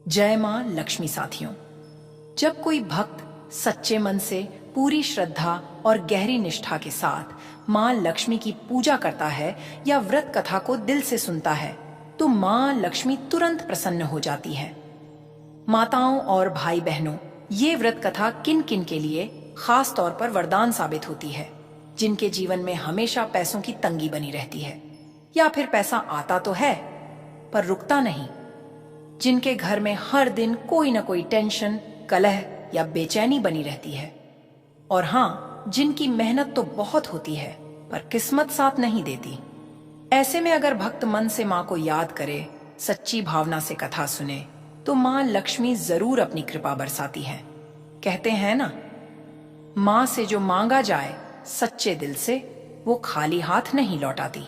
जय मां लक्ष्मी साथियों। जब कोई भक्त सच्चे मन से पूरी श्रद्धा और गहरी निष्ठा के साथ मां लक्ष्मी की पूजा करता है या व्रत कथा को दिल से सुनता है तो मां लक्ष्मी तुरंत प्रसन्न हो जाती है। माताओं और भाई बहनों, ये व्रत कथा किन किन के लिए खास तौर पर वरदान साबित होती है, जिनके जीवन में हमेशा पैसों की तंगी बनी रहती है या फिर पैसा आता तो है पर रुकता नहीं, जिनके घर में हर दिन कोई न कोई टेंशन, कलह या बेचैनी बनी रहती है, और हाँ, जिनकी मेहनत तो बहुत होती है पर किस्मत साथ नहीं देती। ऐसे में अगर भक्त मन से माँ को याद करे, सच्ची भावना से कथा सुने, तो माँ लक्ष्मी जरूर अपनी कृपा बरसाती है। कहते हैं ना, माँ से जो मांगा जाए सच्चे दिल से वो खाली हाथ नहीं लौटाती।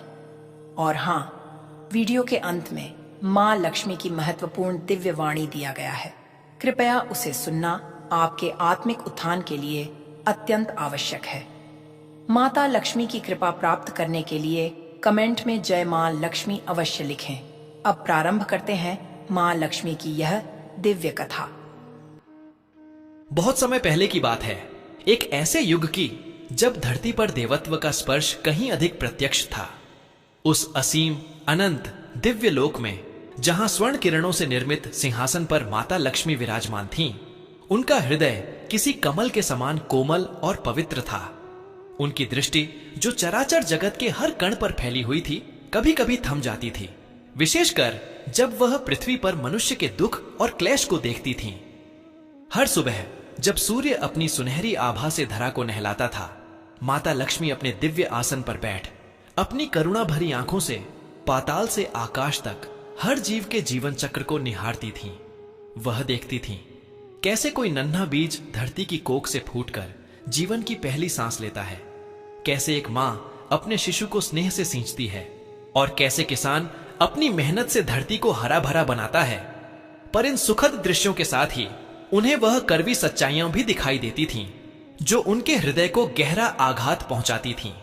और हाँ, वीडियो के अंत में माँ लक्ष्मी की महत्वपूर्ण दिव्य वाणी दिया गया है। कृपया उसे सुनना आपके आत्मिक उत्थान के लिए अत्यंत आवश्यक है। माता लक्ष्मी की कृपा प्राप्त करने के लिए कमेंट में जय माँ लक्ष्मी अवश्य लिखें। अब प्रारंभ करते हैं माँ लक्ष्मी की यह दिव्य कथा। बहुत समय पहले की बात है, एक ऐसे युग की जब धरती पर देवत्व का स्पर्श कहीं अधिक प्रत्यक्ष था। उस असीम अनंत दिव्य लोक में जहां स्वर्ण किरणों से निर्मित सिंहासन पर माता लक्ष्मी विराजमान थीं, उनका हृदय किसी कमल के समान कोमल और पवित्र था। उनकी दृष्टि जो चराचर जगत के हर कण पर फैली हुई थी, कभी कभी थम जाती थी, विशेषकर जब वह पृथ्वी पर मनुष्य के दुख और क्लेश को देखती थीं। हर सुबह जब सूर्य अपनी सुनहरी आभा से धरा को नहलाता था, माता लक्ष्मी अपने दिव्य आसन पर बैठ अपनी करुणा भरी आंखों से पाताल से आकाश तक हर जीव के जीवन चक्र को निहारती थीं। वह देखती थीं कैसे कोई नन्हा बीज धरती की कोख से फूटकर जीवन की पहली सांस लेता है, कैसे एक मां अपने शिशु को स्नेह से सींचती है, और कैसे किसान अपनी मेहनत से धरती को हरा भरा बनाता है। पर इन सुखद दृश्यों के साथ ही उन्हें वह कड़वी सच्चाइयां भी दिखाई देती थीं, जो उनके हृदय को गहरा आघात पहुंचाती थीं।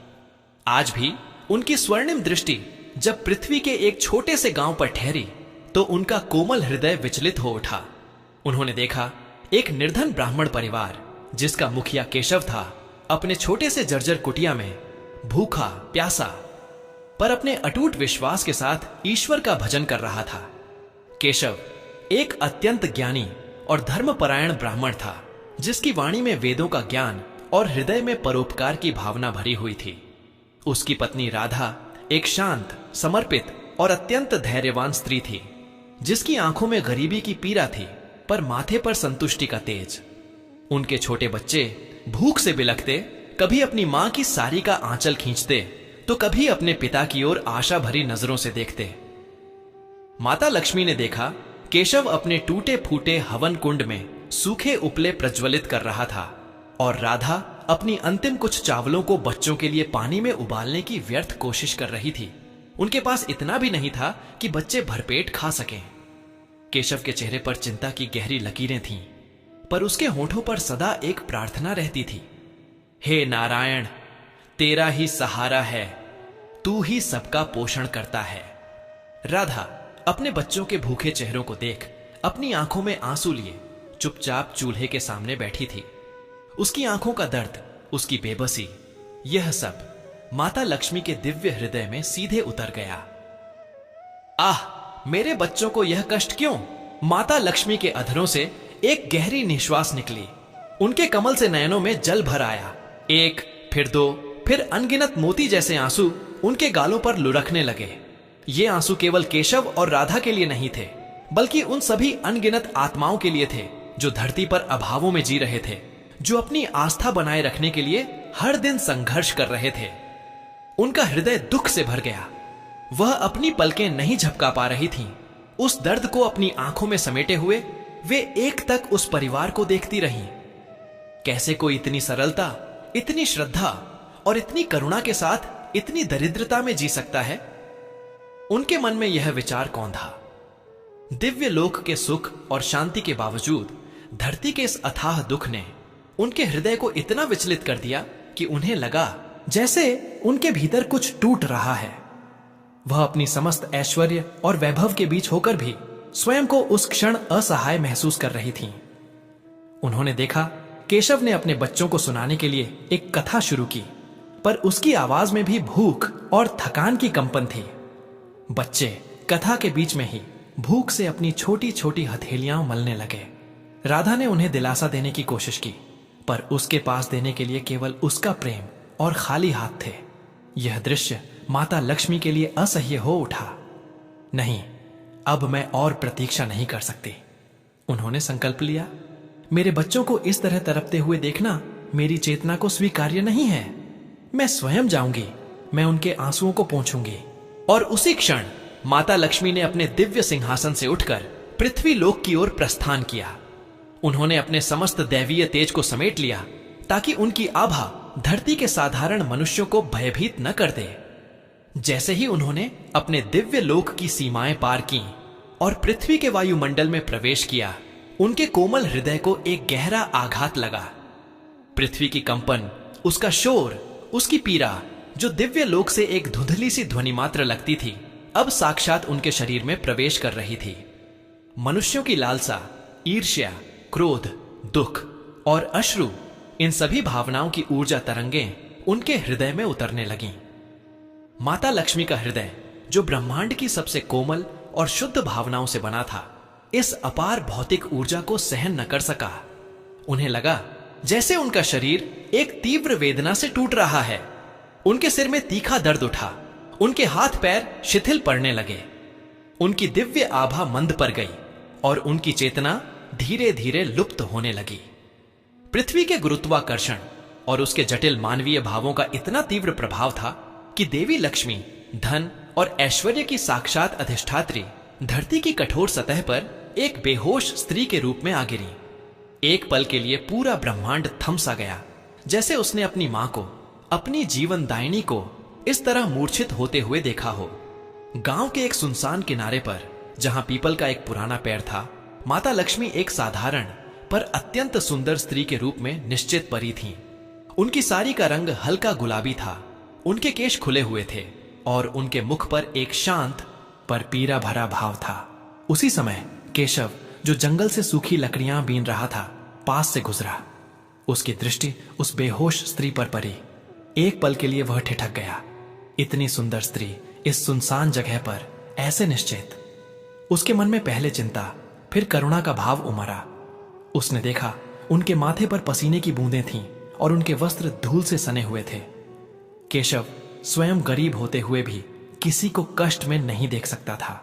आज भी उनकी स्वर्णिम दृष्टि जब पृथ्वी के एक छोटे से गांव पर ठहरी तो उनका कोमल हृदय विचलित हो उठा। उन्होंने देखा एक निर्धन ब्राह्मण परिवार, जिसका मुखिया केशव था, अपने छोटे से जर्जर कुटिया में भूखा प्यासा पर अपने अटूट विश्वास के साथ ईश्वर का भजन कर रहा था। केशव एक अत्यंत ज्ञानी और धर्मपरायण ब्राह्मण था, जिसकी वाणी में वेदों का ज्ञान और हृदय में परोपकार की भावना भरी हुई थी। उसकी पत्नी राधा एक शांत, समर्पित और अत्यंत धैर्यवान स्त्री थी, जिसकी आंखों में गरीबी की पीड़ा थी पर माथे पर संतुष्टि का तेज। उनके छोटे बच्चे भूख से बिलखते, कभी अपनी मां की साड़ी का आंचल खींचते तो कभी अपने पिता की ओर आशा भरी नजरों से देखते। माता लक्ष्मी ने देखा केशव अपने टूटे फूटे हवन कुंड में सूखे उपले प्रज्वलित कर रहा था और राधा अपनी अंतिम कुछ चावलों को बच्चों के लिए पानी में उबालने की व्यर्थ कोशिश कर रही थी। उनके पास इतना भी नहीं था कि बच्चे भरपेट खा सकें। केशव के चेहरे पर चिंता की गहरी लकीरें थीं, पर उसके होठों पर सदा एक प्रार्थना रहती थी, हे नारायण, तेरा ही सहारा है, तू ही सबका पोषण करता है। राधा अपने बच्चों के भूखे चेहरों को देख अपनी आंखों में आंसू लिए चुपचाप चूल्हे के सामने बैठी थी। उसकी आंखों का दर्द, उसकी बेबसी, यह सब माता लक्ष्मी के दिव्य हृदय में सीधे उतर गया। आह, मेरे बच्चों को यह कष्ट क्यों? माता लक्ष्मी के अधरों से एक गहरी निश्वास निकली। उनके कमल से नयनों में जल भर आया। एक, फिर दो, फिर अनगिनत मोती जैसे आंसू उनके गालों पर लुढ़कने लगे। ये आंसू केवल केशव और राधा के लिए नहीं थे, बल्कि उन सभी अनगिनत आत्माओं के लिए थे जो धरती पर अभावों में जी रहे थे, जो अपनी आस्था बनाए रखने के लिए हर दिन संघर्ष कर रहे थे। उनका हृदय दुख से भर गया। वह अपनी पलकें नहीं झपका पा रही थीं। उस दर्द को अपनी आंखों में समेटे हुए वे एक तक उस परिवार को देखती रहीं। कैसे कोई इतनी सरलता, इतनी श्रद्धा और इतनी करुणा के साथ इतनी दरिद्रता में जी सकता है? उनके मन में यह विचार कौन था? दिव्य लोक के सुख और शांति के बावजूद धरती के इस अथाह दुख ने उनके हृदय को इतना विचलित कर दिया कि उन्हें लगा जैसे उनके भीतर कुछ टूट रहा है। वह अपनी समस्त ऐश्वर्य और वैभव के बीच होकर भी स्वयं को उस क्षण असहाय महसूस कर रही थीं। उन्होंने देखा केशव ने अपने बच्चों को सुनाने के लिए एक कथा शुरू की, पर उसकी आवाज में भी भूख और थकान की कंपन थी। बच्चे कथा के बीच में ही भूख से अपनी छोटी छोटी हथेलियां मलने लगे। राधा ने उन्हें दिलासा देने की कोशिश की, पर उसके पास देने के लिए केवल उसका प्रेम और खाली हाथ थे। यह दृश्य माता लक्ष्मी के लिए असह्य हो उठा। नहीं, अब मैं और प्रतीक्षा नहीं कर सकती, उन्होंने संकल्प लिया। मेरे बच्चों को इस तरह तड़पते हुए देखना मेरी चेतना को स्वीकार्य नहीं है। मैं स्वयं जाऊंगी, मैं उनके आंसुओं को पोंछूंगी। और उसी क्षण माता लक्ष्मी ने अपने दिव्य सिंहासन से उठकर पृथ्वी लोक की ओर प्रस्थान किया। उन्होंने अपने समस्त दैवीय तेज को समेट लिया ताकि उनकी आभा धरती के साधारण मनुष्यों को भयभीत न कर दे। जैसे ही उन्होंने अपने दिव्य लोक की सीमाएं पार की और पृथ्वी के वायुमंडल में प्रवेश किया, उनके कोमल हृदय को एक गहरा आघात लगा। पृथ्वी की कंपन, उसका शोर, उसकी पीड़ा, जो दिव्य लोक से एक धुंधली सी ध्वनि मात्र लगती थी, अब साक्षात उनके शरीर में प्रवेश कर रही थी। मनुष्यों की लालसा, ईर्ष्या, क्रोध, दुख और अश्रु, इन सभी भावनाओं की ऊर्जा तरंगें उनके हृदय में उतरने लगीं। माता लक्ष्मी का हृदय, जो ब्रह्मांड की सबसे कोमल और शुद्ध भावनाओं से बना था, इस अपार भौतिक ऊर्जा को सहन न कर सका। उन्हें लगा जैसे उनका शरीर एक तीव्र वेदना से टूट रहा है। उनके सिर में तीखा दर्द उठा, उनके हाथ पैर शिथिल पड़ने लगे, उनकी दिव्य आभा मंद पर गई और उनकी चेतना धीरे धीरे लुप्त होने लगी। पृथ्वी के गुरुत्वाकर्षण और उसके जटिल मानवीय भावों का इतना तीव्र प्रभाव था कि देवी लक्ष्मी धन और ऐश्वर्य की साक्षात अधिष्ठात्री धरती की कठोर सतह पर एक बेहोश स्त्री के रूप में आ गिरी। एक पल के लिए पूरा ब्रह्मांड थम सा गया, जैसे उसने अपनी मां को, अपनी जीवनदायिनी को इस तरह मूर्छित होते हुए देखा हो। गांव के एक सुनसान किनारे पर, जहां पीपल का एक पुराना पेड़ था, माता लक्ष्मी एक साधारण पर अत्यंत सुंदर स्त्री के रूप में निश्चित परी थीं। उनकी साड़ी का रंग हल्का गुलाबी था, उनके केश खुले हुए थे और उनके मुख पर एक शांत पर पीड़ा भरा भाव था। उसी समय केशव, जो जंगल से सूखी लकड़ियां बीन रहा था, पास से गुजरा। उसकी दृष्टि उस बेहोश स्त्री पर पड़ी। एक पल के लिए वह ठिठक गया। इतनी सुंदर स्त्री इस सुनसान जगह पर ऐसे निश्चित। उसके मन में पहले चिंता, फिर करुणा का भाव उमड़ा। उसने देखा उनके माथे पर पसीने की बूंदें थीं और उनके वस्त्र धूल से सने हुए थे। केशव स्वयं गरीब होते हुए भी किसी को कष्ट में नहीं देख सकता था।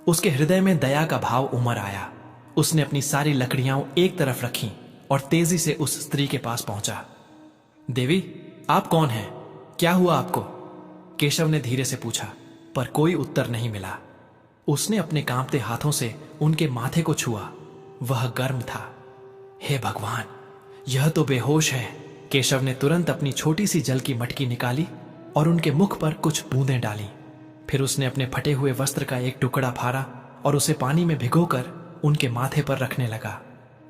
उसके हृदय में दया का भाव उमड़ आया। उसने अपनी सारी लकड़ियां एक तरफ रखी और तेजी से उस स्त्री के पास पहुंचा। देवी, आप कौन हैं? क्या हुआ आपको? केशव ने धीरे से पूछा, पर कोई उत्तर नहीं मिला। उसने अपने कांपते हाथों से उनके माथे को छुआ। वह गर्म था। हे भगवान, यह तो बेहोश है। केशव ने तुरंत अपनी छोटी सी जल की मटकी निकाली और उनके मुख पर कुछ बूंदें डाली। फिर उसने अपने फटे हुए वस्त्र का एक टुकड़ा फाड़ा और उसे पानी में भिगोकर उनके माथे पर रखने लगा।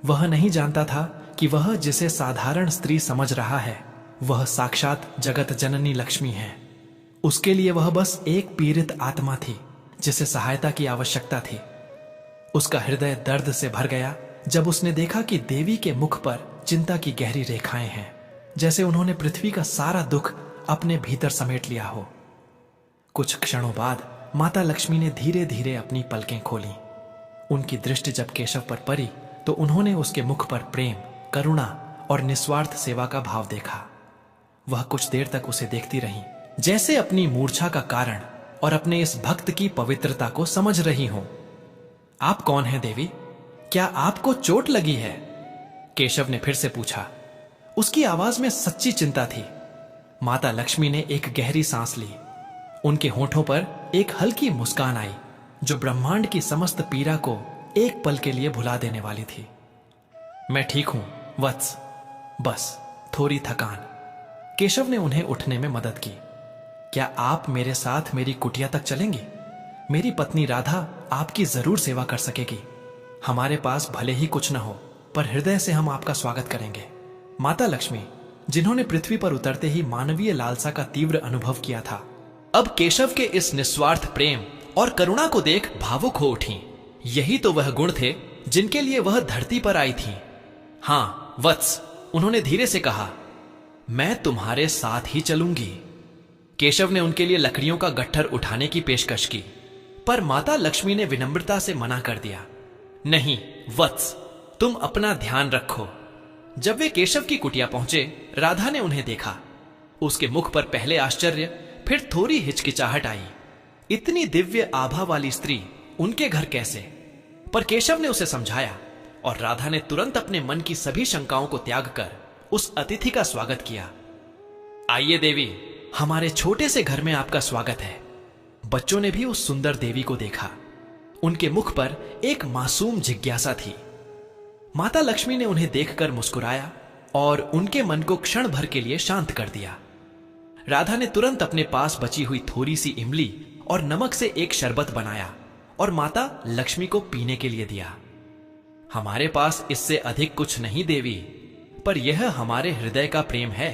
वह नहीं जानता था कि वह जिसे साधारण स्त्री समझ रहा है, वह साक्षात जगत जननी लक्ष्मी है। उसके लिए वह बस एक पीड़ित आत्मा थी जिसे सहायता की आवश्यकता थी। उसका हृदय दर्द से भर गया जब उसने देखा कि देवी के मुख पर चिंता की गहरी रेखाएं हैं, जैसे उन्होंने पृथ्वी का सारा दुख अपने भीतर समेट लिया हो। कुछ क्षणों बाद माता लक्ष्मी ने धीरे धीरे अपनी पलकें खोली। उनकी दृष्टि जब केशव पर पड़ी तो उन्होंने उसके मुख पर प्रेम, करुणा और निस्वार्थ सेवा का भाव देखा। वह कुछ देर तक उसे देखती रही, जैसे अपनी मूर्छा का कारण और अपने इस भक्त की पवित्रता को समझ रही हो। आप कौन हैं देवी? क्या आपको चोट लगी है? केशव ने फिर से पूछा। उसकी आवाज में सच्ची चिंता थी। माता लक्ष्मी ने एक गहरी सांस ली। उनके होठों पर एक हल्की मुस्कान आई जो ब्रह्मांड की समस्त पीड़ा को एक पल के लिए भुला देने वाली थी। मैं ठीक हूं वत्स, बस थोड़ी थकान। केशव ने उन्हें उठने में मदद की। क्या आप मेरे साथ मेरी कुटिया तक चलेंगी? मेरी पत्नी राधा आपकी जरूर सेवा कर सकेगी। हमारे पास भले ही कुछ न हो, पर हृदय से हम आपका स्वागत करेंगे। माता लक्ष्मी, जिन्होंने पृथ्वी पर उतरते ही मानवीय लालसा का तीव्र अनुभव किया था, अब केशव के इस निस्वार्थ प्रेम और करुणा को देख भावुक हो उठी। यही तो वह गुण थे जिनके लिए वह धरती पर आई थी। हां वत्स, उन्होंने धीरे से कहा, मैं तुम्हारे साथ ही चलूंगी। केशव ने उनके लिए लकड़ियों का गट्ठर उठाने की पेशकश की, पर माता लक्ष्मी ने विनम्रता से मना कर दिया। नहीं वत्स, तुम अपना ध्यान रखो। जब वे केशव की कुटिया पहुंचे, राधा ने उन्हें देखा। उसके मुख पर पहले आश्चर्य, फिर थोड़ी हिचकिचाहट आई। इतनी दिव्य आभा वाली स्त्री उनके घर कैसे? पर केशव ने उसे समझाया और राधा ने तुरंत अपने मन की सभी शंकाओं को त्याग कर उस अतिथि का स्वागत किया। आइए देवी, हमारे छोटे से घर में आपका स्वागत है। बच्चों ने भी उस सुंदर देवी को देखा। उनके मुख पर एक मासूम जिज्ञासा थी। माता लक्ष्मी ने उन्हें देखकर मुस्कुराया और उनके मन को क्षण भर के लिए शांत कर दिया। राधा ने तुरंत अपने पास बची हुई थोड़ी सी इमली और नमक से एक शरबत बनाया और माता लक्ष्मी को पीने के लिए दिया। हमारे पास इससे अधिक कुछ नहीं देवी, पर यह हमारे हृदय का प्रेम है।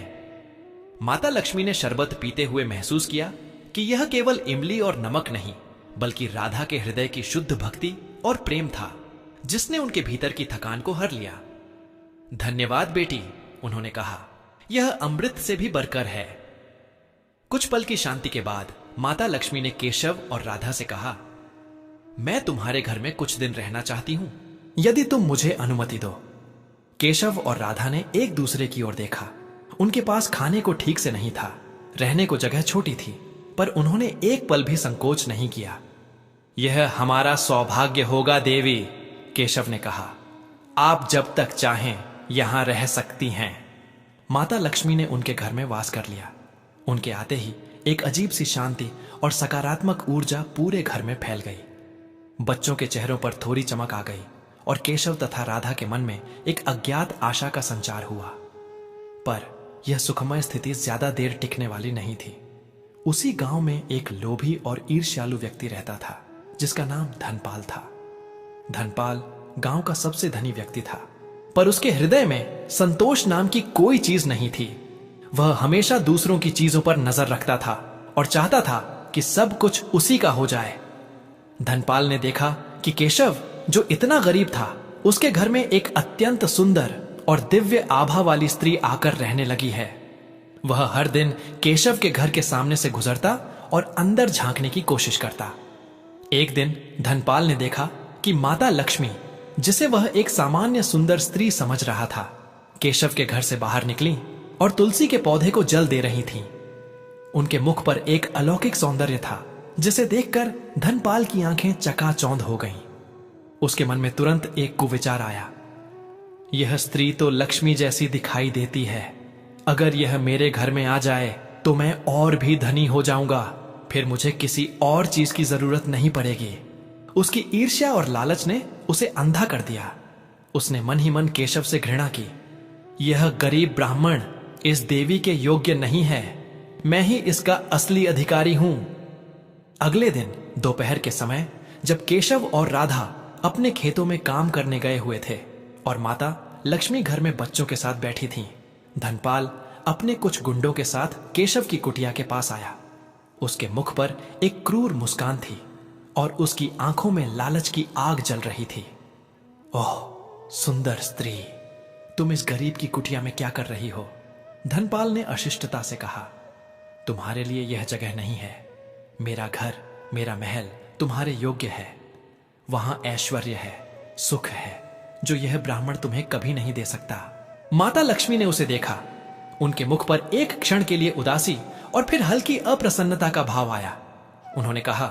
माता लक्ष्मी ने शरबत पीते हुए महसूस किया कि यह केवल इमली और नमक नहीं, बल्कि राधा के हृदय की शुद्ध भक्ति और प्रेम था, जिसने उनके भीतर की थकान को हर लिया। धन्यवाद बेटी, उन्होंने कहा, यह अमृत से भी बढ़कर है। कुछ पल की शांति के बाद माता लक्ष्मी ने केशव और राधा से कहा, मैं तुम्हारे घर में कुछ दिन रहना चाहती हूं, यदि तुम मुझे अनुमति दो। केशव और राधा ने एक दूसरे की ओर देखा। उनके पास खाने को ठीक से नहीं था, रहने को जगह छोटी थी, पर उन्होंने एक पल भी संकोच नहीं किया। यह हमारा सौभाग्य होगा देवी, केशव ने कहा। आप जब तक चाहें यहां रह सकती हैं। माता लक्ष्मी ने उनके घर में वास कर लिया। उनके आते ही एक अजीब सी शांति और सकारात्मक ऊर्जा पूरे घर में फैल गई। बच्चों के चेहरों पर थोड़ी चमक आ गई और केशव तथा राधा के मन में एक अज्ञात आशा का संचार हुआ। पर यह सुखमय स्थिति ज्यादा देर टिकने वाली नहीं थी। उसी गांव में एक लोभी और ईर्ष्यालु व्यक्ति रहता था, जिसका नाम धनपाल था। धनपाल गांव का सबसे धनी व्यक्ति था, पर उसके हृदय में संतोष नाम की कोई चीज नहीं थी। वह हमेशा दूसरों की चीजों पर नजर रखता था और चाहता था कि सब कुछ उसी का हो जाए। धनपाल ने देखा कि केशव, जो इतना गरीब था, उसके घर में एक अत्यंत सुंदर और दिव्य आभा वाली स्त्री आकर रहने लगी है। वह हर दिन केशव के घर के सामने से गुजरता और अंदर झांकने की कोशिश करता। एक दिन धनपाल ने देखा कि माता लक्ष्मी, जिसे वह एक सामान्य सुंदर स्त्री समझ रहा था, केशव के घर से बाहर निकली और तुलसी के पौधे को जल दे रही थीं। उनके मुख पर एक अलौकिक सौंदर्य था, जिसे देखकर धनपाल की आंखें चकाचौंध हो गईं। उसके मन में तुरंत एक कुविचार आया, यह स्त्री तो लक्ष्मी जैसी दिखाई देती है। अगर यह मेरे घर में आ जाए तो मैं और भी धनी हो जाऊंगा। फिर मुझे किसी और चीज की जरूरत नहीं पड़ेगी। उसकी ईर्ष्या और लालच ने उसे अंधा कर दिया। उसने मन ही मन केशव से घृणा की। यह गरीब ब्राह्मण इस देवी के योग्य नहीं है। मैं ही इसका असली अधिकारी हूं। अगले दिन दोपहर के समय, जब केशव और राधा अपने खेतों में काम करने गए हुए थे और माता लक्ष्मी घर में बच्चों के साथ बैठी थीं, धनपाल अपने कुछ गुंडों के साथ केशव की कुटिया के पास आया। उसके मुख पर एक क्रूर मुस्कान थी और उसकी आंखों में लालच की आग जल रही थी। ओह सुंदर स्त्री, तुम इस गरीब की कुटिया में क्या कर रही हो? धनपाल ने अशिष्टता से कहा, तुम्हारे लिए यह जगह नहीं है। मेरा घर, मेरा महल तुम्हारे योग्य है। वहां ऐश्वर्य है, सुख है, जो यह ब्राह्मण तुम्हें कभी नहीं दे सकता। माता लक्ष्मी ने उसे देखा। उनके मुख पर एक क्षण के लिए उदासी और फिर हल्की अप्रसन्नता का भाव आया। उन्होंने कहा,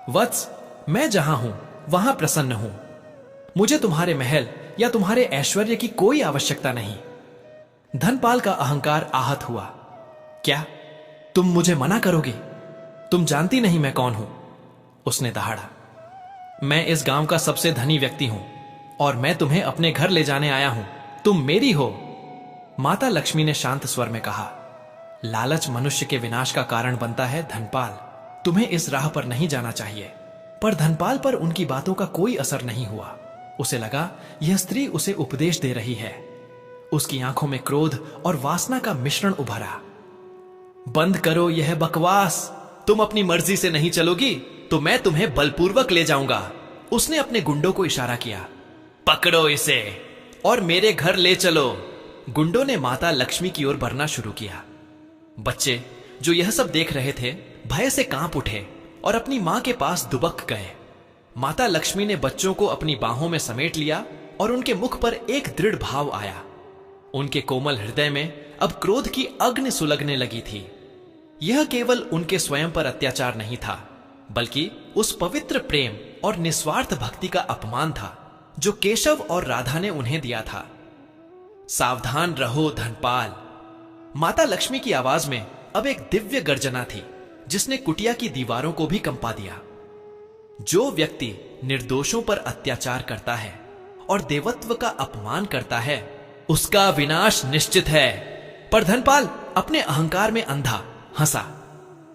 वत्स, मैं जहां हूं वहां प्रसन्न हूं। मुझे तुम्हारे महल या तुम्हारे ऐश्वर्य की कोई आवश्यकता नहीं। धनपाल का अहंकार आहत हुआ। क्या तुम मुझे मना करोगी? तुम जानती नहीं मैं कौन हूं। उसने दहाड़ा, मैं इस गांव का सबसे धनी व्यक्ति हूं और मैं तुम्हें अपने घर ले जाने आया हूं। तुम मेरी हो। माता लक्ष्मी ने शांत स्वर में कहा, लालच मनुष्य के विनाश का कारण बनता है धनपाल। तुम्हें इस राह पर नहीं जाना चाहिए। पर धनपाल पर उनकी बातों का कोई असर नहीं हुआ। उसे लगा यह स्त्री उसे उपदेश दे रही है। उसकी आंखों में क्रोध और वासना का मिश्रण उभरा। बंद करो यह बकवास। तुम अपनी मर्जी से नहीं चलोगी तो मैं तुम्हें बलपूर्वक ले जाऊंगा उसने अपने गुंडों को इशारा किया, पकड़ो इसे और मेरे घर ले चलो। गुंडों ने माता लक्ष्मी की ओर बढ़ना शुरू किया। बच्चे जो यह सब देख रहे थे भय से कांप उठे और अपनी मां के पास दुबक गए। माता लक्ष्मी ने बच्चों को अपनी बाहों में समेट लिया और उनके मुख पर एक दृढ़ भाव आया। उनके कोमल हृदय में अब क्रोध की अग्नि सुलगने लगी थी। यह केवल उनके स्वयं पर अत्याचार नहीं था, बल्कि उस पवित्र प्रेम और निस्वार्थ भक्ति का अपमान था जो केशव और राधा ने उन्हें दिया था। सावधान रहो धनपाल। माता लक्ष्मी की आवाज में अब एक दिव्य गर्जना थी जिसने कुटिया की दीवारों को भी कंपा दिया। जो व्यक्ति निर्दोषों पर अत्याचार करता है और देवत्व का अपमान करता है उसका विनाश निश्चित है। पर धनपाल अपने अहंकार में अंधा हंसा।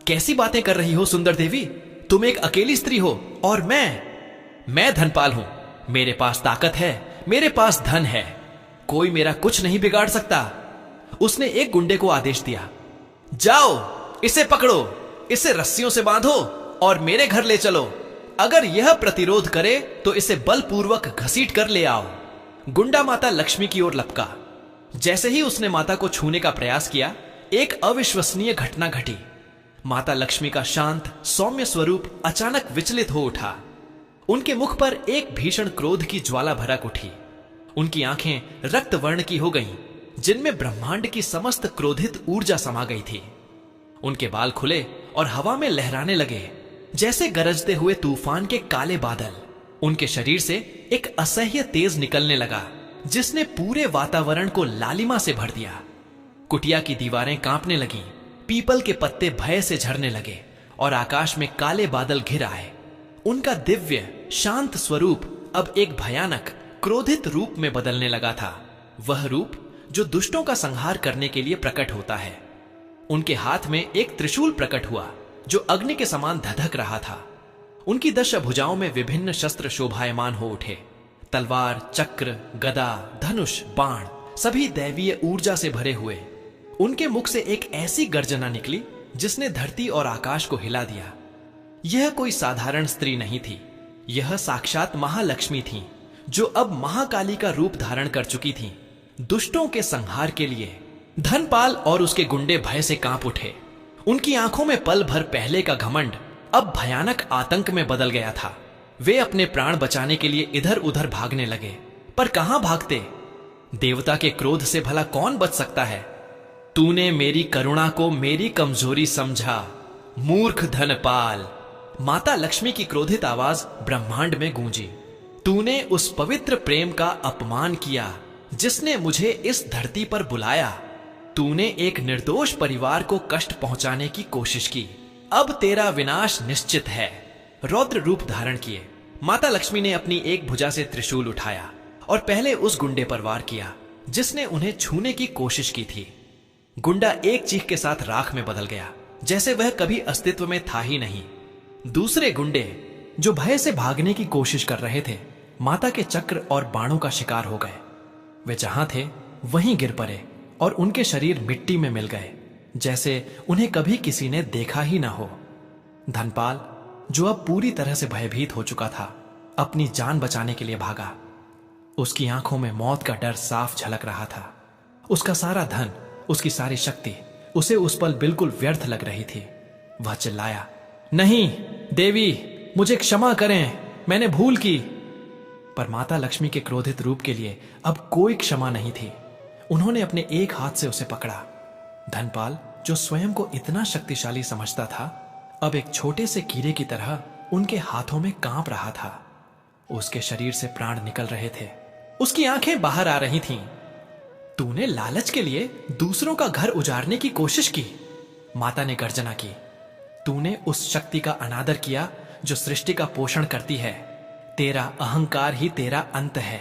कैसी बातें कर रही हो सुंदर देवी? तुम एक अकेली स्त्री हो और मैं धनपाल हूं। मेरे पास ताकत है, मेरे पास धन है, कोई मेरा कुछ नहीं बिगाड़ सकता। उसने एक गुंडे को आदेश दिया, जाओ इसे पकड़ो, इसे रस्सियों से बांधो और मेरे घर ले चलो। अगर यह प्रतिरोध करे तो इसे बलपूर्वक घसीट कर ले आओ। गुंडा माता लक्ष्मी की ओर लपका। जैसे ही उसने माता को छूने का प्रयास किया, एक अविश्वसनीय घटना घटी। माता लक्ष्मी का शांत सौम्य स्वरूप अचानक विचलित हो उठा। उनके मुख पर एक भीषण क्रोध की ज्वाला भड़क उठी। उनकी आंखें रक्त वर्ण की हो गईं, जिनमें ब्रह्मांड की समस्त क्रोधित ऊर्जा समा गई थी। उनके बाल खुले और हवा में लहराने लगे जैसे गरजते हुए तूफान के काले बादल। उनके शरीर से एक असह्य तेज निकलने लगा जिसने पूरे वातावरण को लालिमा से भर दिया। कुटिया की दीवारें कांपने लगीं, पीपल के पत्ते भय से झड़ने लगे और आकाश में काले बादल घिर आए। उनका दिव्य शांत स्वरूप अब एक भयानक क्रोधित रूप में बदलने लगा था, वह रूप जो दुष्टों का संहार करने के लिए प्रकट होता है। उनके हाथ में एक त्रिशूल प्रकट हुआ जो अग्नि के समान धधक रहा था। उनकी 10 भुजाओं में विभिन्न शस्त्र शोभायमान हो उठे। तलवार, चक्र, गदा, धनुष, बाण सभी दैवीय ऊर्जा से भरे हुए। उनके मुख से एक ऐसी गर्जना निकली जिसने धरती और आकाश को हिला दिया। यह कोई साधारण स्त्री नहीं थी, यह साक्षात महालक्ष्मी थी जो अब महाकाली का रूप धारण कर चुकी थी दुष्टों के संहार के लिए। धनपाल और उसके गुंडे भय से कांप उठे। उनकी आंखों में पल भर पहले का घमंड अब भयानक आतंक में बदल गया था। वे अपने प्राण बचाने के लिए इधर उधर भागने लगे, पर कहां भागते? देवता के क्रोध से भला कौन बच सकता है? तूने मेरी करुणा को मेरी कमजोरी समझा, मूर्ख धनपाल। माता लक्ष्मी की क्रोधित आवाज ब्रह्मांड में गूंजी। तूने उस पवित्र प्रेम का अपमान किया जिसने मुझे इस धरती पर बुलाया। तूने एक निर्दोष परिवार को कष्ट पहुंचाने की कोशिश की। अब तेरा विनाश निश्चित है। रौद्र रूप धारण किए माता लक्ष्मी ने अपनी एक भुजा से त्रिशूल उठाया और पहले उस गुंडे पर वार किया जिसने उन्हें छूने की कोशिश की थी। गुंडा एक चीख के साथ राख में बदल गया, जैसे वह कभी अस्तित्व में था ही नहीं। दूसरे गुंडे जो भय से भागने की कोशिश कर रहे थे, माता के चक्र और बाणों का शिकार हो गए। वे जहां थे वहीं गिर पड़े और उनके शरीर मिट्टी में मिल गए, जैसे उन्हें कभी किसी ने देखा ही ना हो। धनपाल, जो अब पूरी तरह से भयभीत हो चुका था, अपनी जान बचाने के लिए भागा। उसकी आंखों में मौत का डर साफ झलक रहा था। उसका सारा धन, उसकी सारी शक्ति उसे उस पल बिल्कुल व्यर्थ लग रही थी। वह चिल्लाया, नहीं देवी, मुझे क्षमा करें, मैंने भूल की। पर माता लक्ष्मी के क्रोधित रूप के लिए अब कोई क्षमा नहीं थी। उन्होंने अपने एक हाथ से उसे पकड़ा। धनपाल, जो स्वयं को इतना शक्तिशाली समझता था, अब एक छोटे से कीड़े की तरह उनके हाथों में कांप रहा था। उसके शरीर से प्राण निकल रहे थे, उसकी आंखें बाहर आ रही थीं। तूने लालच के लिए दूसरों का घर उजाड़ने की कोशिश की, माता ने गर्जना की। तूने उस शक्ति का अनादर किया जो सृष्टि का पोषण करती है। तेरा अहंकार ही तेरा अंत है।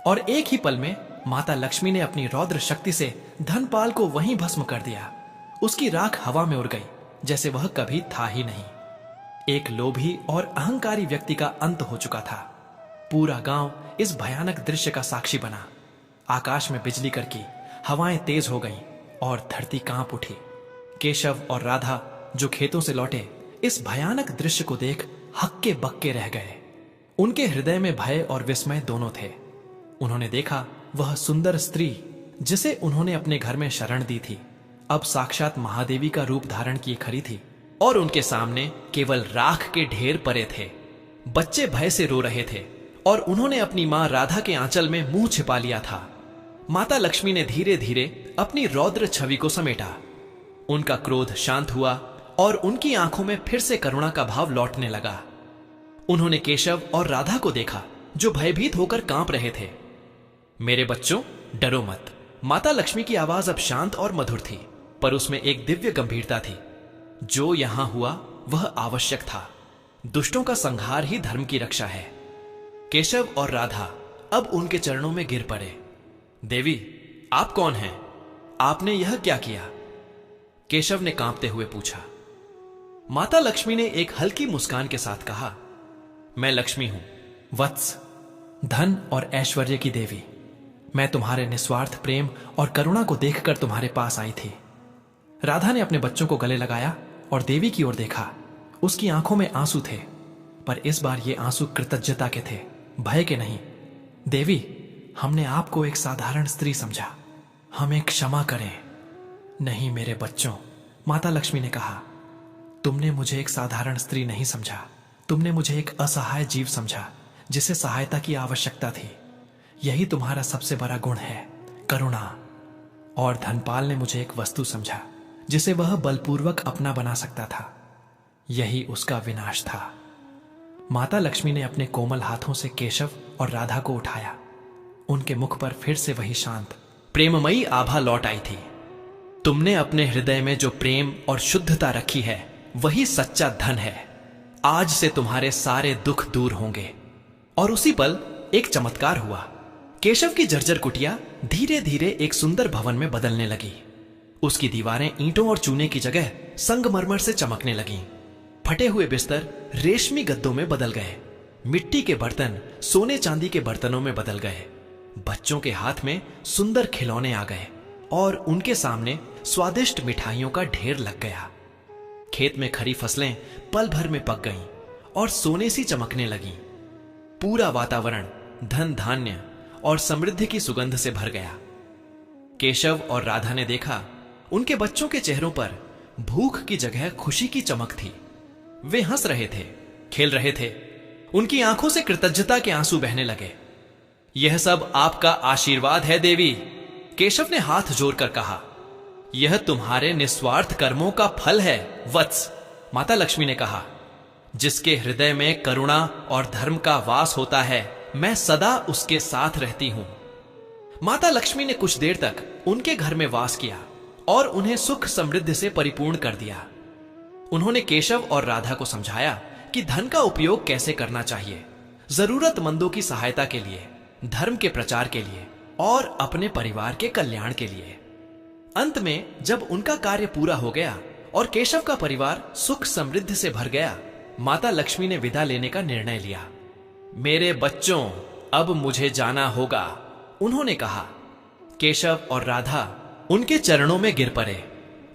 और एक ही पल में माता लक्ष्मी ने अपनी रौद्र शक्ति से धनपाल को वहीं भस्म कर दिया। उसकी राख हवा में उड़ गई जैसे वह कभी था ही नहीं। एक लोभी और अहंकारी व्यक्ति का अंत हो चुका था। पूरा गांव इस भयानक दृश्य का साक्षी बना। आकाश में बिजली कड़की, हवाएं तेज हो गईं और धरती कांप उठी। केशव और राधा जो खेतों से लौटे, इस भयानक दृश्य को देख हक्के बक्के रह गए। उनके हृदय में भय और विस्मय दोनों थे। उन्होंने देखा वह सुंदर स्त्री जिसे उन्होंने अपने घर में शरण दी थी, अब साक्षात महादेवी का रूप धारण किए खड़ी थी और उनके सामने केवल राख के ढेर पड़े थे। बच्चे भय से रो रहे थे और उन्होंने अपनी मां राधा के आंचल में मुंह छिपा लिया था। माता लक्ष्मी ने धीरे धीरे अपनी रौद्र छवि को समेटा। उनका क्रोध शांत हुआ और उनकी आंखों में फिर से करुणा का भाव लौटने लगा। उन्होंने केशव और राधा को देखा जो भयभीत होकर कांप रहे थे। मेरे बच्चों, डरो मत। माता लक्ष्मी की आवाज अब शांत और मधुर थी, पर उसमें एक दिव्य गंभीरता थी। जो यहां हुआ वह आवश्यक था। दुष्टों का संहार ही धर्म की रक्षा है। केशव और राधा अब उनके चरणों में गिर पड़े। देवी, आप कौन हैं? आपने यह क्या किया? केशव ने कांपते हुए पूछा। माता लक्ष्मी ने एक हल्की मुस्कान के साथ कहा, मैं लक्ष्मी हूं, वत्स, धन और ऐश्वर्य की देवी। मैं तुम्हारे निस्वार्थ प्रेम और करुणा को देखकर तुम्हारे पास आई थी। राधा ने अपने बच्चों को गले लगाया और देवी की ओर देखा। उसकी आंखों में आंसू थे, पर इस बार ये आंसू कृतज्ञता के थे, भय के नहीं। देवी, हमने आपको एक साधारण स्त्री समझा, हमें क्षमा करें। नहीं मेरे बच्चों, माता लक्ष्मी ने कहा, तुमने मुझे एक साधारण स्त्री नहीं समझा, तुमने मुझे एक असहाय जीव समझा जिसे सहायता की आवश्यकता थी। यही तुम्हारा सबसे बड़ा गुण है, करुणा। और धनपाल ने मुझे एक वस्तु समझा जिसे वह बलपूर्वक अपना बना सकता था। यही उसका विनाश था। माता लक्ष्मी ने अपने कोमल हाथों से केशव और राधा को उठाया। उनके मुख पर फिर से वही शांत प्रेममयी आभा लौट आई थी। तुमने अपने हृदय में जो प्रेम और शुद्धता रखी है वही सच्चा धन है। आज से तुम्हारे सारे दुख दूर होंगे। और उसी पल एक चमत्कार हुआ। केशव की जर्जर कुटिया धीरे धीरे एक सुंदर भवन में बदलने लगी। उसकी दीवारें ईंटों और चूने की जगह संगमरमर से चमकने लगीं। फटे हुए बिस्तर रेशमी गद्दों में बदल गए। मिट्टी के बर्तन सोने चांदी के बर्तनों में बदल गए। बच्चों के हाथ में सुंदर खिलौने आ गए और उनके सामने स्वादिष्ट मिठाइयों का ढेर लग गया। खेत में खरी फसलें पल भर में पक गईं और सोने सी चमकने लगीं। पूरा वातावरण धन धान्य और समृद्धि की सुगंध से भर गया। केशव और राधा ने देखा, उनके बच्चों के चेहरों पर भूख की जगह खुशी की चमक थी। वे हंस रहे थे, खेल रहे थे। उनकी आंखों से कृतज्ञता के आंसू बहने लगे। यह सब आपका आशीर्वाद है देवी, केशव ने हाथ जोड़कर कहा। यह तुम्हारे निस्वार्थ कर्मों का फल है वत्स, माता लक्ष्मी ने कहा। जिसके हृदय में करुणा और धर्म का वास होता है, मैं सदा उसके साथ रहती हूं। माता लक्ष्मी ने कुछ देर तक उनके घर में वास किया और उन्हें सुख समृद्धि से परिपूर्ण कर दिया। उन्होंने केशव और राधा को समझाया कि धन का उपयोग कैसे करना चाहिए, जरूरतमंदों की सहायता के लिए, धर्म के प्रचार के लिए और अपने परिवार के कल्याण के लिए। अंत में जब उनका कार्य पूरा हो गया और केशव का परिवार सुख समृद्धि से भर गया, माता लक्ष्मी ने विदा लेने का निर्णय लिया। मेरे बच्चों, अब मुझे जाना होगा, उन्होंने कहा। केशव और राधा उनके चरणों में गिर पड़े।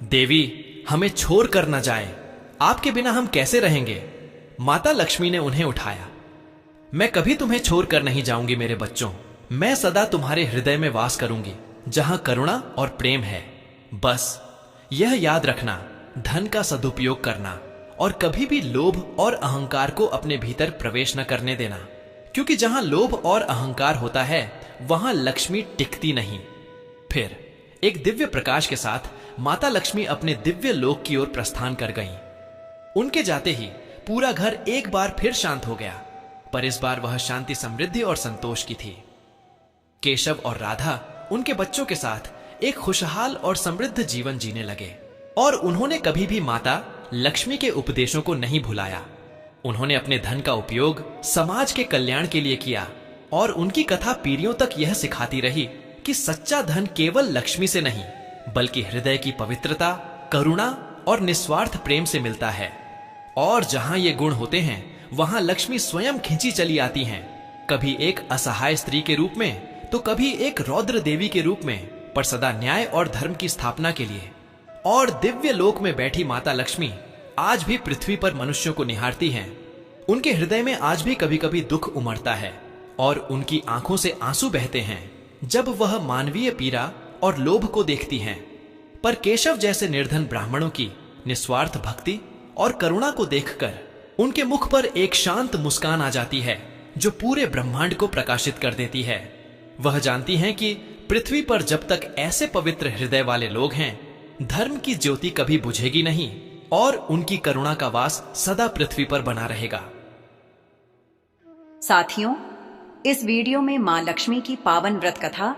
देवी, हमें छोड़ कर न जाए, आपके बिना हम कैसे रहेंगे? माता लक्ष्मी ने उन्हें उठाया। मैं कभी तुम्हें छोड़ कर नहीं जाऊंगी मेरे बच्चों, मैं सदा तुम्हारे हृदय में वास करूंगी जहां करुणा और प्रेम है। बस यह याद रखना, धन का सदुपयोग करना और कभी भी लोभ और अहंकार को अपने भीतर प्रवेश न करने देना, क्योंकि जहां लोभ और अहंकार होता है वहां लक्ष्मी टिकती नहीं। फिर एक दिव्य प्रकाश के साथ माता लक्ष्मी अपने दिव्य लोक की ओर प्रस्थान कर गईं। उनके जाते ही पूरा घर एक बार फिर शांत हो गया, पर इस बार वह शांति, समृद्धि और संतोष की थी। केशव और राधा उनके बच्चों के साथ एक खुशहाल और समृद्ध जीवन जीने लगे और उन्होंने कभी भी माता लक्ष्मी के उपदेशों को नहीं भुलाया। उन्होंने अपने धन का उपयोग समाज के कल्याण के लिए किया और उनकी कथा पीढ़ियों तक यह सिखाती रही कि सच्चा धन केवल लक्ष्मी से नहीं बल्कि हृदय की पवित्रता, करुणा और निस्वार्थ प्रेम से मिलता है। और जहां ये गुण होते हैं वहां लक्ष्मी स्वयं खिंची चली आती हैं, कभी एक असहाय स्त्री के रूप में तो कभी एक रौद्र देवी के रूप में, पर सदा न्याय और धर्म की स्थापना के लिए। और दिव्य लोक में बैठी माता लक्ष्मी आज भी पृथ्वी पर मनुष्यों को निहारती हैं, उनके हृदय में आज भी कभी कभी दुख उमड़ता है और उनकी आंखों से आंसू बहते हैं जब वह मानवीय पीड़ा और लोभ को देखती हैं। पर केशव जैसे निर्धन ब्राह्मणों की निस्वार्थ भक्ति और करुणा को देखकर उनके मुख पर एक शांत मुस्कान आ जाती है जो पूरे ब्रह्मांड को प्रकाशित कर देती है। वह जानती हैं कि पृथ्वी पर जब तक ऐसे पवित्र हृदय वाले लोग हैं, धर्म की ज्योति कभी बुझेगी नहीं और उनकी करुणा का वास सदा पृथ्वी पर बना रहेगा। साथियों, इस वीडियो में मां लक्ष्मी की पावन व्रत कथा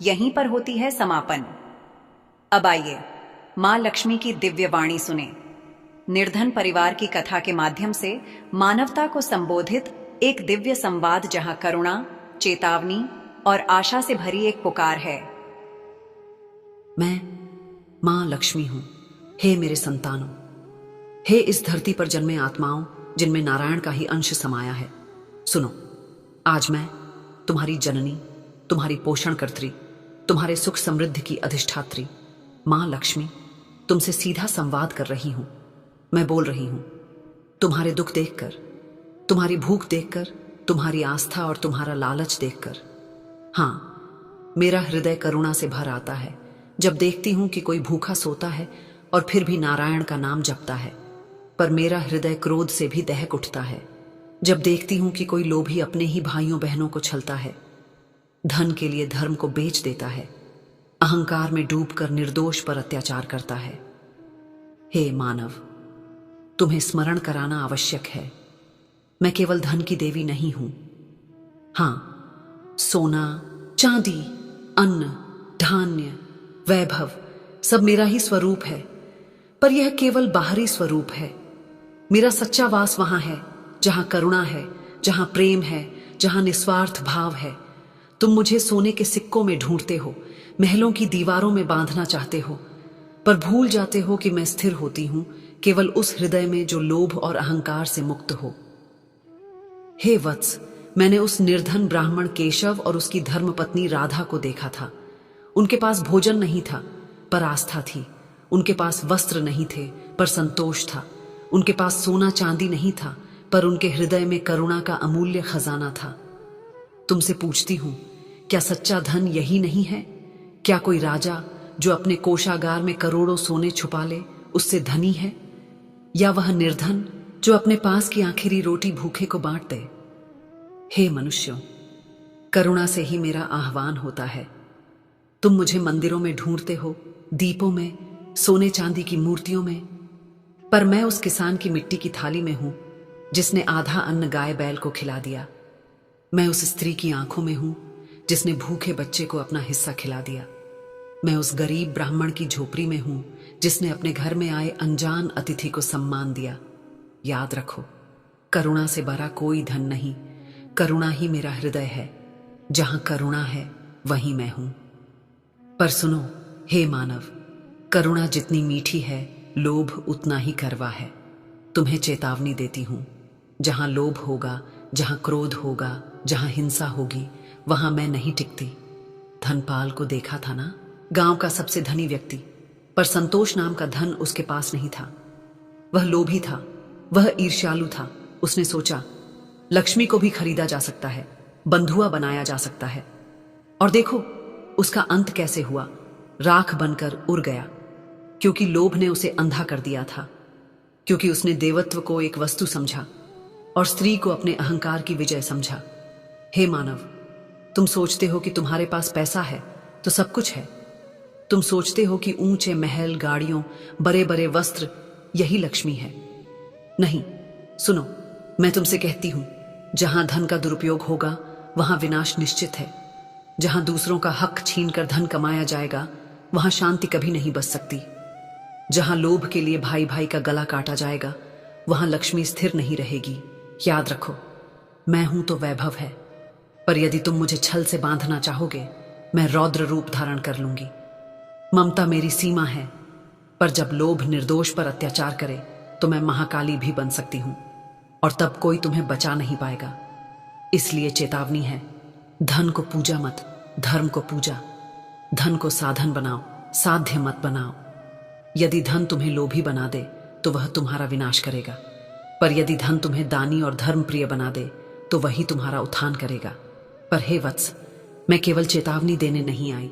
यहीं पर होती है समापन। अब आइए मां लक्ष्मी की दिव्य वाणी सुने। निर्धन परिवार की कथा के माध्यम से मानवता को संबोधित एक दिव्य संवाद जहां करुणा, चेतावनी और आशा से भरी एक पुकार है। मैं मां लक्ष्मी हूं। हे मेरे संतानों, हे इस धरती पर जन्मे आत्माओं जिनमें नारायण का ही अंश समाया है, सुनो। आज मैं तुम्हारी जननी, तुम्हारी पोषणकर्त्री, तुम्हारे सुख समृद्धि की अधिष्ठात्री मां लक्ष्मी तुमसे सीधा संवाद कर रही हूं। मैं बोल रही हूं तुम्हारे दुख देखकर, तुम्हारी भूख देखकर, तुम्हारी आस्था और तुम्हारा लालच देखकर। हाँ, मेरा हृदय करुणा से भर आता है जब देखती हूं कि कोई भूखा सोता है और फिर भी नारायण का नाम जपता है। पर मेरा हृदय क्रोध से भी दहक उठता है जब देखती हूं कि कोई लोभी अपने ही भाइयों बहनों को छलता है, धन के लिए धर्म को बेच देता है, अहंकार में डूबकर निर्दोष पर अत्याचार करता है। हे मानव, तुम्हें स्मरण कराना आवश्यक है, मैं केवल धन की देवी नहीं हूं। हां, सोना, चांदी, अन्न, धान्य, वैभव सब मेरा ही स्वरूप है, पर यह केवल बाहरी स्वरूप है। मेरा सच्चा वास वहां है जहां करुणा है, जहां प्रेम है, जहां निस्वार्थ भाव है। तुम मुझे सोने के सिक्कों में ढूंढते हो, महलों की दीवारों में बांधना चाहते हो, पर भूल जाते हो कि मैं स्थिर होती हूं केवल उस हृदय में जो लोभ और अहंकार से मुक्त हो। हे वत्स, मैंने उस निर्धन ब्राह्मण केशव और उसकी धर्मपत्नी राधा को देखा था। उनके पास भोजन नहीं था पर आस्था थी, उनके पास वस्त्र नहीं थे पर संतोष था, उनके पास सोना चांदी नहीं था पर उनके हृदय में करुणा का अमूल्य खजाना था। तुमसे पूछती हूं, क्या सच्चा धन यही नहीं है? क्या कोई राजा जो अपने कोषागार में करोड़ों सोने छुपा ले उससे धनी है, या वह निर्धन जो अपने पास की आखिरी रोटी भूखे को बांट दे? हे मनुष्यों, करुणा से ही मेरा आह्वान होता है। तुम मुझे मंदिरों में ढूंढते हो, दीपों में, सोने चांदी की मूर्तियों में, पर मैं उस किसान की मिट्टी की थाली में हूं जिसने आधा अन्न गाय बैल को खिला दिया। मैं उस स्त्री की आंखों में हूं जिसने भूखे बच्चे को अपना हिस्सा खिला दिया। मैं उस गरीब ब्राह्मण की झोपड़ी में हूं जिसने अपने घर में आए अनजान अतिथि को सम्मान दिया। याद रखो, करुणा से भरा कोई धन नहीं, करुणा ही मेरा हृदय है। जहां करुणा है वहीं मैं हूं। पर सुनो हे मानव, करुणा जितनी मीठी है, लोभ उतना ही कड़वा है। तुम्हें चेतावनी देती हूं, जहां लोभ होगा, जहां क्रोध होगा, जहां हिंसा होगी, वहां मैं नहीं टिकती। धनपाल को देखा था ना, गांव का सबसे धनी व्यक्ति, पर संतोष नाम का धन उसके पास नहीं था। वह लोभी था, वह ईर्ष्यालु था। उसने सोचा लक्ष्मी को भी खरीदा जा सकता है, बंधुआ बनाया जा सकता है। और देखो उसका अंत कैसे हुआ, राख बनकर उड़ गया, क्योंकि लोभ ने उसे अंधा कर दिया था, क्योंकि उसने देवत्व को एक वस्तु समझा और स्त्री को अपने अहंकार की विजय समझा। हे मानव, तुम सोचते हो कि तुम्हारे पास पैसा है तो सब कुछ है। तुम सोचते हो कि ऊंचे महल, गाड़ियों, बड़े बड़े वस्त्र यही लक्ष्मी है। नहीं, सुनो, मैं तुमसे कहती हूं, जहां धन का दुरुपयोग होगा वहां विनाश निश्चित है। जहां दूसरों का हक छीनकर धन कमाया जाएगा वहां शांति कभी नहीं बच सकती। जहां लोभ के लिए भाई भाई का गला काटा जाएगा वहां लक्ष्मी स्थिर नहीं रहेगी। याद रखो, मैं हूं तो वैभव है, पर यदि तुम मुझे छल से बांधना चाहोगे मैं रौद्र रूप धारण कर लूंगी। ममता मेरी सीमा है, पर जब लोभ निर्दोष पर अत्याचार करे तो मैं महाकाली भी बन सकती हूं, और तब कोई तुम्हें बचा नहीं पाएगा। इसलिए चेतावनी है, धन को पूजा मत, धर्म को पूजा। धन को साधन बनाओ, साध्य मत बनाओ। यदि धन तुम्हें लोभी बना दे तो वह तुम्हारा विनाश करेगा। पर यदि धन तुम्हें दानी और धर्म प्रिय बना दे तो वही तुम्हारा उत्थान करेगा। पर हे वत्स, मैं केवल चेतावनी देने नहीं आई,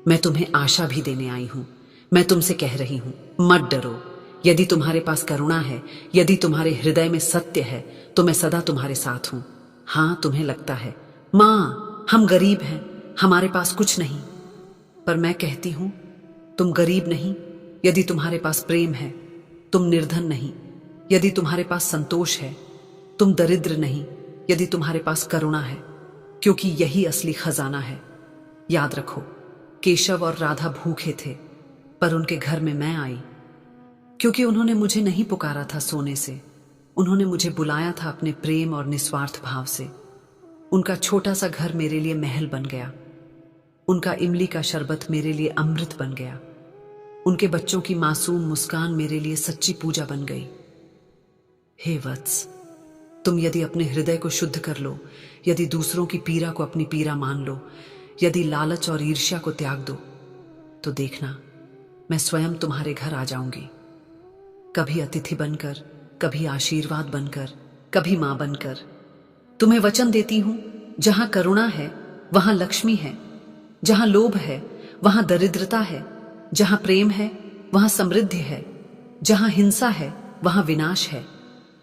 मैं तुम्हें आशा भी देने आई हूं। मैं तुमसे कह रही हूं, मत डरो। यदि तुम्हारे पास करुणा है, यदि तुम्हारे हृदय में सत्य है, तो मैं सदा तुम्हारे साथ हूं। हां, तुम्हें लगता है मां हम गरीब हैं, हमारे पास कुछ नहीं, पर मैं कहती हूं तुम गरीब नहीं यदि तुम्हारे पास प्रेम है, तुम निर्धन नहीं यदि तुम्हारे पास संतोष है, तुम दरिद्र नहीं यदि तुम्हारे पास करुणा है, क्योंकि यही असली खजाना है। याद रखो, केशव और राधा भूखे थे, पर उनके घर में मैं आई, क्योंकि उन्होंने मुझे नहीं पुकारा था सोने से, उन्होंने मुझे बुलाया था अपने प्रेम और निस्वार्थ भाव से। उनका छोटा सा घर मेरे लिए महल बन गया, उनका इमली का शरबत मेरे लिए अमृत बन गया, उनके बच्चों की मासूम मुस्कान मेरे लिए सच्ची पूजा बन गई। हे वत्स, तुम यदि अपने हृदय को शुद्ध कर लो, यदि दूसरों की पीड़ा को अपनी पीड़ा मान लो, यदि लालच और ईर्ष्या को त्याग दो, तो देखना मैं स्वयं तुम्हारे घर आ जाऊंगी, कभी अतिथि बनकर, कभी आशीर्वाद बनकर, कभी मां बनकर। तुम्हें वचन देती हूं, जहां करुणा है वहां लक्ष्मी है, जहां लोभ है वहां दरिद्रता है, जहां प्रेम है वहां समृद्धि है, जहां हिंसा है वहां विनाश है,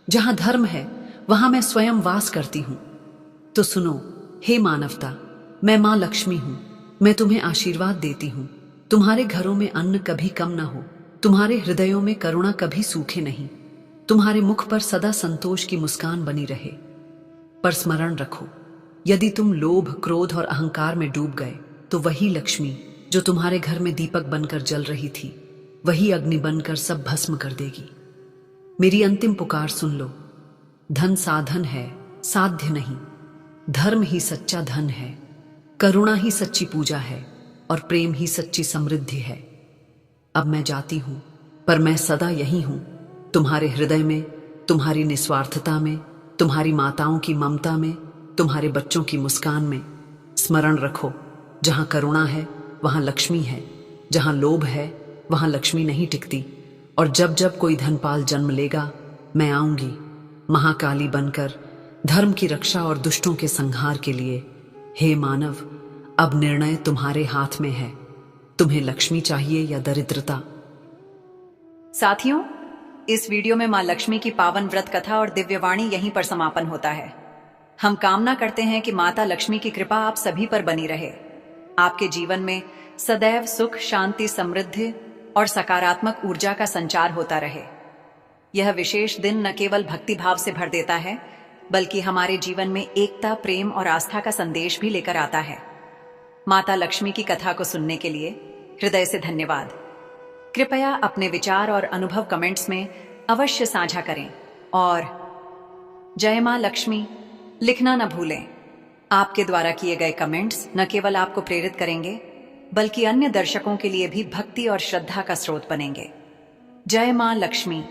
जहां धर्म है वहां मैं स्वयं वास करती हूं। तो सुनो हे मानवता, मैं मां लक्ष्मी हूं, मैं तुम्हें आशीर्वाद देती हूं। तुम्हारे घरों में अन्न कभी कम न हो, तुम्हारे हृदयों में करुणा कभी सूखे नहीं, तुम्हारे मुख पर सदा संतोष की मुस्कान बनी रहे। पर स्मरण रखो, यदि तुम लोभ, क्रोध और अहंकार में डूब गए तो वही लक्ष्मी जो तुम्हारे घर में दीपक बनकर जल रही थी, वही अग्नि बनकर सब भस्म कर देगी। मेरी अंतिम पुकार सुन लो। धन साधन है, साध्य नहीं। धर्म ही सच्चा धन है, करुणा ही सच्ची पूजा है, और प्रेम ही सच्ची समृद्धि है। अब मैं जाती हूं, पर मैं सदा यही हूं, तुम्हारे हृदय में, तुम्हारी निस्वार्थता में, तुम्हारी माताओं की ममता में, तुम्हारे बच्चों की मुस्कान में। स्मरण रखो, जहां करुणा है वहां लक्ष्मी है, जहां लोभ है वहां लक्ष्मी नहीं टिकती। और जब जब कोई धनपाल जन्म लेगा, मैं आऊंगी महाकाली बनकर, धर्म की रक्षा और दुष्टों के संहार के लिए। हे मानव, अब निर्णय तुम्हारे हाथ में है, तुम्हें लक्ष्मी चाहिए या दरिद्रता। साथियों, इस वीडियो में मां लक्ष्मी की पावन व्रत कथा और दिव्यवाणी यहीं पर समापन होता है। हम कामना करते हैं कि माता लक्ष्मी की कृपा आप सभी पर बनी रहे, आपके जीवन में सदैव सुख, शांति, समृद्धि और सकारात्मक ऊर्जा का संचार होता रहे। यह विशेष दिन न केवल भक्ति भाव से भर देता है, बल्कि हमारे जीवन में एकता, प्रेम और आस्था का संदेश भी लेकर आता है। माता लक्ष्मी की कथा को सुनने के लिए हृदय से धन्यवाद। कृपया अपने विचार और अनुभव कमेंट्स में अवश्य साझा करें और जय मां लक्ष्मी लिखना न भूलें। आपके द्वारा किए गए कमेंट्स न केवल आपको प्रेरित करेंगे, बल्कि अन्य दर्शकों के लिए भी भक्ति और श्रद्धा का स्रोत बनेंगे। जय मां लक्ष्मी।